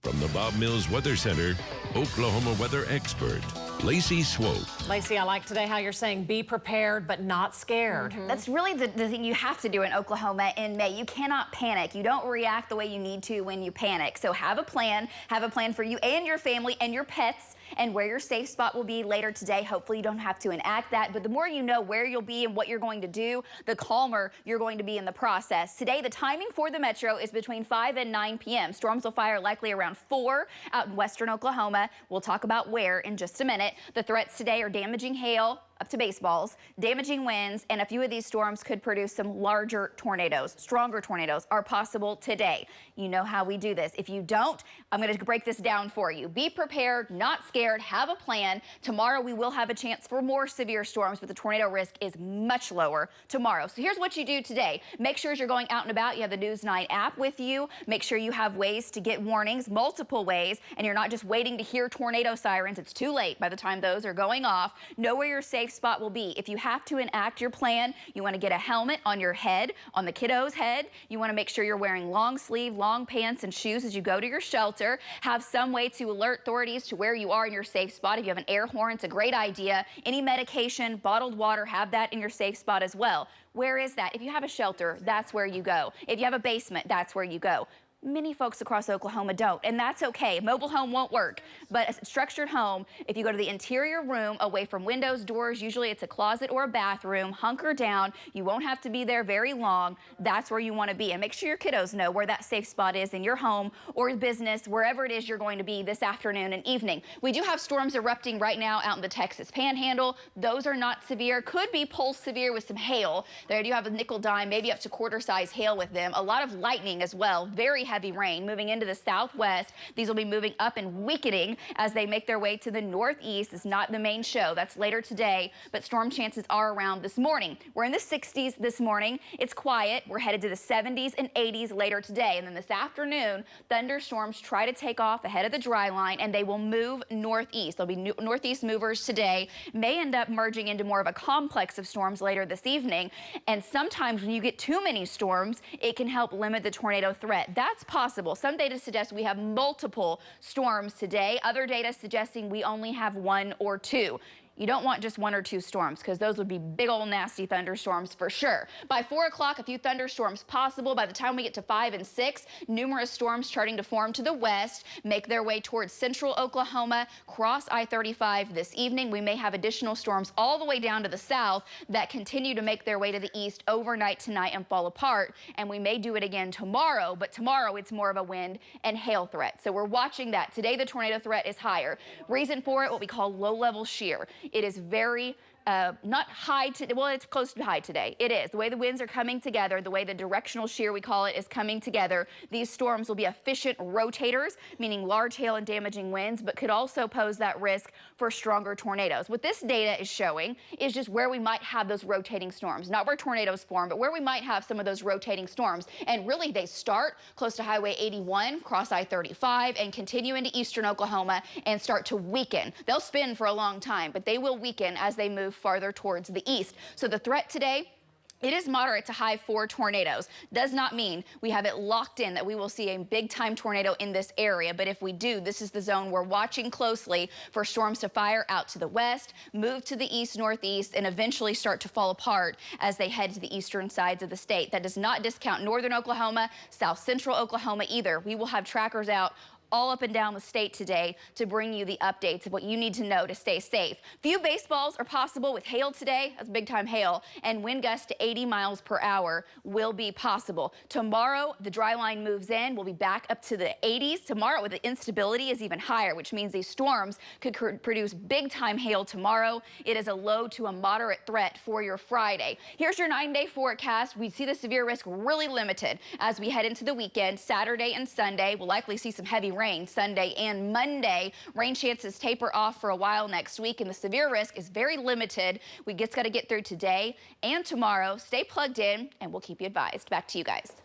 From the Bob Mills Weather Center, Oklahoma weather expert, Lacey Swope. Lacey, I like today how you're saying be prepared but not scared. That's really the thing you have to do in Oklahoma in May. You cannot panic. You don't react the way you need to when you panic. So have a plan for you and your family and your pets, and where your safe spot will be later today. Hopefully you don't have to enact that, but the more you know where you'll be and what you're going to do, the calmer you're going to be in the process. Today, the timing for the metro is between 5 and 9 p.m. Storms will fire likely around 4 out in western Oklahoma. We'll talk about where in just a minute. The threats today are damaging hail, up to baseballs, damaging winds, and a few of these storms could produce some larger tornadoes. Stronger tornadoes are possible today. You know how we do this. If you don't, I'm going to break this down for you. Be prepared, not scared, have a plan. Tomorrow we will have a chance for more severe storms, but the tornado risk is much lower tomorrow. So here's what you do today. Make sure as you're going out and about, you have the News 9 app with you. Make sure you have ways to get warnings, multiple ways, and you're not just waiting to hear tornado sirens. It's too late by the time those are going off. Know where your safe spot will be. If you have to enact your plan, you want to get a helmet on your head, on the kiddo's head. You want to make sure you're wearing long sleeve, long pants and shoes as you go to your shelter. Have some way to alert authorities to where you are in your safe spot. If you have an air horn, it's a great idea. Any medication, bottled water, have that in your safe spot as well. Where is that? If you have a shelter, that's where you go. If you have a basement, that's where you go. Many folks across Oklahoma don't, and that's okay. Mobile home won't work, but a structured home, if you go to the interior room away from windows, doors, usually it's a closet or a bathroom, hunker down. You won't have to be there very long. That's where you want to be, and make sure your kiddos know where that safe spot is in your home or business, wherever it is you're going to be this afternoon and evening. We do have storms erupting right now out in the Texas Panhandle. Those are not severe, could be pulse severe with some hail. There you have a nickel dime, maybe up to quarter-size hail with them. A lot of lightning as well, very heavy rain moving into the southwest. These will be moving up and weakening as they make their way to the northeast. It's not the main show. That's later today, but storm chances are around this morning. We're in the 60s this morning. It's quiet. We're headed to the 70s and 80s later today. And then this afternoon, thunderstorms try to take off ahead of the dry line, and they will move northeast. There'll be northeast movers today. May end up merging into more of a complex of storms later this evening. And sometimes when you get too many storms, it can help limit the tornado threat. That's possible. Some data suggests we have multiple storms today. Other data suggesting we only have 1 or 2. You don't want just 1 or 2 storms, because those would be big old nasty thunderstorms for sure. By 4 o'clock, a few thunderstorms possible. By the time we get to 5 and 6, numerous storms starting to form to the west, make their way towards central Oklahoma, cross I-35 this evening. We may have additional storms all the way down to the south that continue to make their way to the east overnight tonight and fall apart. And we may do it again tomorrow, but tomorrow it's more of a wind and hail threat. So we're watching that. Today the tornado threat is higher. Reason for it, what we call low-level shear. It is very not high today. Well, it's close to high today. It is. The way the winds are coming together, the way the directional shear, we call it, is coming together, these storms will be efficient rotators, meaning large hail and damaging winds, but could also pose that risk for stronger tornadoes. What this data is showing is just where we might have those rotating storms, not where tornadoes form, but where we might have some of those rotating storms. And really, they start close to Highway 81, cross I-35, and continue into eastern Oklahoma and start to weaken. They'll spin for a long time, but they will weaken as they move farther towards the east. So the threat today, it is moderate to high 4 tornadoes. Does not mean we have it locked in that we will see a big time tornado in this area. But if we do, this is the zone we're watching closely for storms to fire out to the west, move to the east, northeast, and eventually start to fall apart as they head to the eastern sides of the state. That does not discount northern Oklahoma, south central Oklahoma either. We will have trackers out all up and down the state today to bring you the updates of what you need to know to stay safe. Few baseballs are possible with hail today. That's big time hail. And wind gusts to 80 miles per hour will be possible. Tomorrow, the dry line moves in. We'll be back up to the 80s. Tomorrow, with the instability is even higher, which means these storms could produce big time hail tomorrow. It is a low to a moderate threat for your Friday. Here's your 9-day forecast. We see the severe risk really limited as we head into the weekend. Saturday and Sunday, we'll likely see some heavy rain. Sunday and Monday. Rain chances taper off for a while next week, and the severe risk is very limited. We just got to get through today and tomorrow. Stay plugged in, and we'll keep you advised. Back to you guys.